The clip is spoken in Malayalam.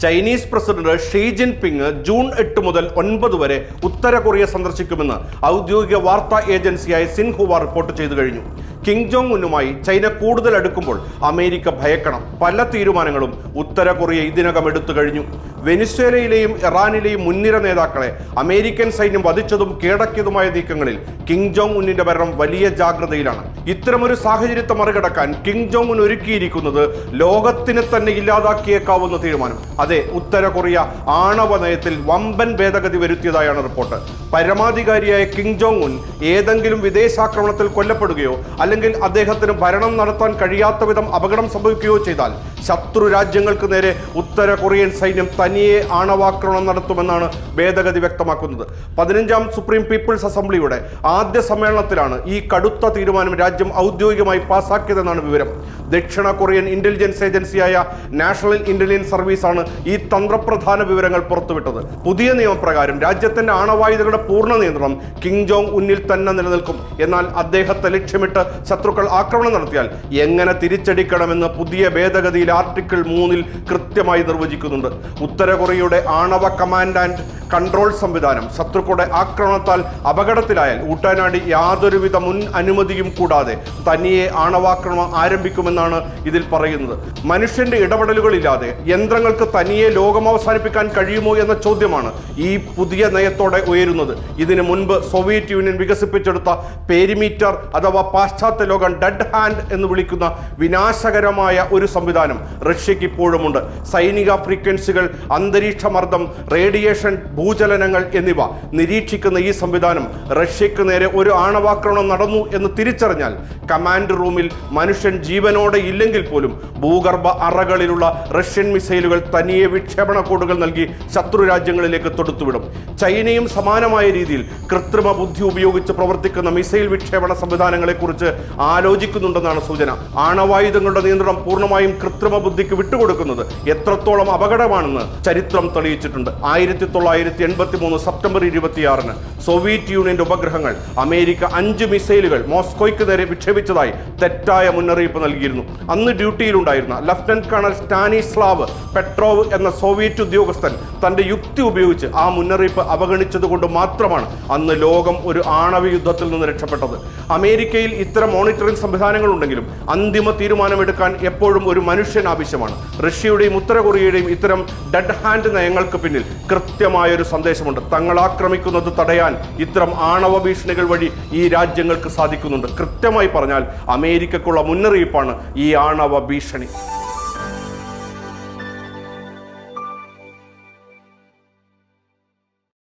Chinese president Xi Jinping June 8 മുതൽ 9 വരെ ഉത്തര കൊറിയ സന്ദർശിക്കുമെന്ന് ഔദ്യോഗിക വാർത്താ ഏജൻസിയായ സിൻഹുവ റിപ്പോർട്ട് ചെയ്തു കഴിഞ്ഞു. കിം ജോങ് ഉന്നുമായി ചൈന കൂടുതൽ അടുക്കുമ്പോൾ അമേരിക്ക ഭയക്കണം. പല തീരുമാനങ്ങളും ഉത്തര കൊറിയ ഇതിനകം എടുത്തു കഴിഞ്ഞു. വെനിസ്വേലയിലെയും ഇറാനിലെയും മുൻനിര നേതാക്കളെ അമേരിക്കൻ സൈന്യം വധിച്ചതും കീഴടക്കിയതുമായ നീക്കങ്ങളിൽ കിം ജോങ് ഉന്നിന്റെ ഭരണം വലിയ ജാഗ്രതയിലാണ്. ഇത്തരമൊരു സാഹചര്യത്തെ മറികടക്കാൻ കിം ജോങ് ഉൻ ഒരുക്കിയിരിക്കുന്നത് ലോകത്തിന് തന്നെ ഇല്ലാതാക്കിയേക്കാവുന്ന തീരുമാനം. അതെ, ഉത്തര കൊറിയ ആണവ നയത്തിൽ വമ്പൻ ഭേദഗതി വരുത്തിയതായാണ് റിപ്പോർട്ട്. പരമാധികാരിയായ കിം ജോങ് ഉൻ ഏതെങ്കിലും വിദേശാക്രമണത്തിൽ കൊല്ലപ്പെടുകയോ അല്ലെങ്കിൽ അദ്ദേഹത്തിന് ഭരണം നടത്താൻ കഴിയാത്ത വിധം അപകടം സംഭവിക്കുകയോ ചെയ്താൽ ശത്രു രാജ്യങ്ങൾക്ക് നേരെ ഉത്തര കൊറിയൻ സൈന്യം തനിയെ ആണവാക്രമണം നടത്തുമെന്നാണ് ഭേദഗതി വ്യക്തമാക്കുന്നത്. 15ാം സുപ്രീം പീപ്പിൾസ് അസംബ്ലിയുടെ ആദ്യ സമ്മേളനത്തിലാണ് ഈ കടുത്ത തീരുമാനം രാജ്യം ഔദ്യോഗികമായി പാസാക്കിയതെന്നാണ് വിവരം. ദക്ഷിണ കൊറിയൻ ഇന്റലിജൻസ് ഏജൻസിയായ നാഷണൽ ഇന്റലിജൻസ് സർവീസാണ് ഈ തന്ത്രപ്രധാന വിവരങ്ങൾ പുറത്തുവിട്ടത്. പുതിയ നിയമപ്രകാരം രാജ്യത്തിന്റെ ആണവായുധങ്ങളുടെ പൂർണ്ണ നിയന്ത്രണം കിം ജോങ് ഉന്നിൽ തന്നെ നിലനിൽക്കും. എന്നാൽ അദ്ദേഹത്തെ ലക്ഷ്യമിട്ട് ശത്രുക്കൾ ആക്രമണം നടത്തിയാൽ എങ്ങനെ തിരിച്ചടിക്കണമെന്ന് പുതിയ ഭേദഗതിയിൽ ആർട്ടിക്കിൾ 3 കൃത്യമായി നിർവചിക്കുന്നുണ്ട്. ഉത്തര കൊറിയയുടെ ആണവ കമാൻഡ് ആൻഡ് കൺട്രോൾ സംവിധാനം ശത്രുക്കളുടെ ആക്രമണത്താൽ അപകടത്തിലായാൽ ഉടനടി യാതൊരുവിധ മുൻ അനുമതിയും കൂടാതെ തനിയെ ആണവാക്രമണം ആരംഭിക്കുമെന്നാണ് ഇതിൽ പറയുന്നത്. മനുഷ്യന്റെ ഇടപെടലുകളില്ലാതെ യന്ത്രങ്ങൾക്ക് തനിയെ ലോകം അവസാനിപ്പിക്കാൻ കഴിയുമോ എന്ന ചോദ്യമാണ് ഈ പുതിയ നയത്തോടെ ഉയരുന്നത്. ഇതിനു മുൻപ് സോവിയറ്റ് യൂണിയൻ വികസിപ്പിച്ചെടുത്ത പെരിമീറ്റർ അഥവാ പാശ്ചാത്യ ലോകം ഡെഡ് ഹാൻഡ് എന്ന് വിളിക്കുന്ന വിനാശകരമായ ഒരു സംവിധാനം റഷ്യക്ക് ഇപ്പോഴുമുണ്ട്. സൈനിക ഫ്രീക്വൻസികൾ, അന്തരീക്ഷ മർദ്ദം, റേഡിയേഷൻ, ഭൂചലനങ്ങൾ എന്നിവ നിരീക്ഷിക്കുന്ന ഈ സംവിധാനം റഷ്യക്ക് നേരെ ഒരു ആണവാക്രമണം നടന്നു എന്ന് തിരിച്ചറിഞ്ഞാൽ കമാൻഡ് റൂമിൽ മനുഷ്യൻ ജീവനോടെ ഇല്ലെങ്കിൽ പോലും ഭൂഗർഭ അറകളിലുള്ള റഷ്യൻ മിസൈലുകൾ തനിയെ വിക്ഷേപണ കോഡുകൾ നൽകി ശത്രു രാജ്യങ്ങളിലേക്ക് തൊടുത്തുവിടും. ചൈനയും സമാനമായ രീതിയിൽ കൃത്രിമ ബുദ്ധി ഉപയോഗിച്ച് പ്രവർത്തിക്കുന്ന മിസൈൽ വിക്ഷേപണ സംവിധാനങ്ങളെക്കുറിച്ച് ആലോചിക്കുന്നുണ്ടെന്നാണ് സൂചന. ആണവായുധങ്ങളുടെ നിയന്ത്രണം പൂർണ്ണമായും കൃത്രിമ ബുദ്ധിക്ക് വിട്ടുകൊടുക്കുന്നത് എത്രത്തോളം അപകടമാണെന്ന് ചരിത്രം തെളിയിച്ചിട്ടുണ്ട്. 1983 സെപ്റ്റംബർ 26 സോവിയറ്റ് യൂണിയന്റെ ഉപഗ്രഹങ്ങൾ അമേരിക്ക 5 മിസൈലുകൾ മോസ്കോയ്ക്ക് നേരെ വിക്ഷേപിച്ചതായി തെറ്റായ മുന്നറിയിപ്പ് നൽകിയിരുന്നു. അന്ന് ഡ്യൂട്ടിയിലുണ്ടായിരുന്ന ലഫ്റ്റനന്റ് കേണൽ സ്റ്റാനിസ്ലാവ് പെട്രോവ് എന്ന സോവിയറ്റ് ഉദ്യോഗസ്ഥൻ തന്റെ യുക്തി ഉപയോഗിച്ച് ആ മുന്നറിയിപ്പ് അവഗണിച്ചതുകൊണ്ട് മാത്രമാണ് അന്ന് ലോകം ഒരു ആണവ യുദ്ധത്തിൽ നിന്ന് രക്ഷപ്പെട്ടത്. അമേരിക്കയിൽ ഇത്തരം മോണിറ്ററിംഗ് സംവിധാനങ്ങൾ ഉണ്ടെങ്കിലും അന്തിമ തീരുമാനമെടുക്കാൻ എപ്പോഴും ഒരു മനുഷ്യൻ ആവശ്യമാണ്. റഷ്യയുടെയും ഉത്തര കൊറിയയുടെയും ഇത്തരം ഡെഡ് ഹാൻഡ് നയങ്ങൾക്ക് പിന്നിൽ കൃത്യമായൊരു സന്ദേശമുണ്ട്. തങ്ങൾ ആക്രമിക്കുന്നത് തടയാൻ ഇത്തരം ആണവ ഭീഷണികൾ വഴി ഈ രാജ്യങ്ങൾക്ക് സാധിക്കുന്നുണ്ട്. കൃത്യമായി പറഞ്ഞാൽ അമേരിക്കക്കുള്ള മുന്നറിയിപ്പാണ് ഈ ആണവ ഭീഷണി.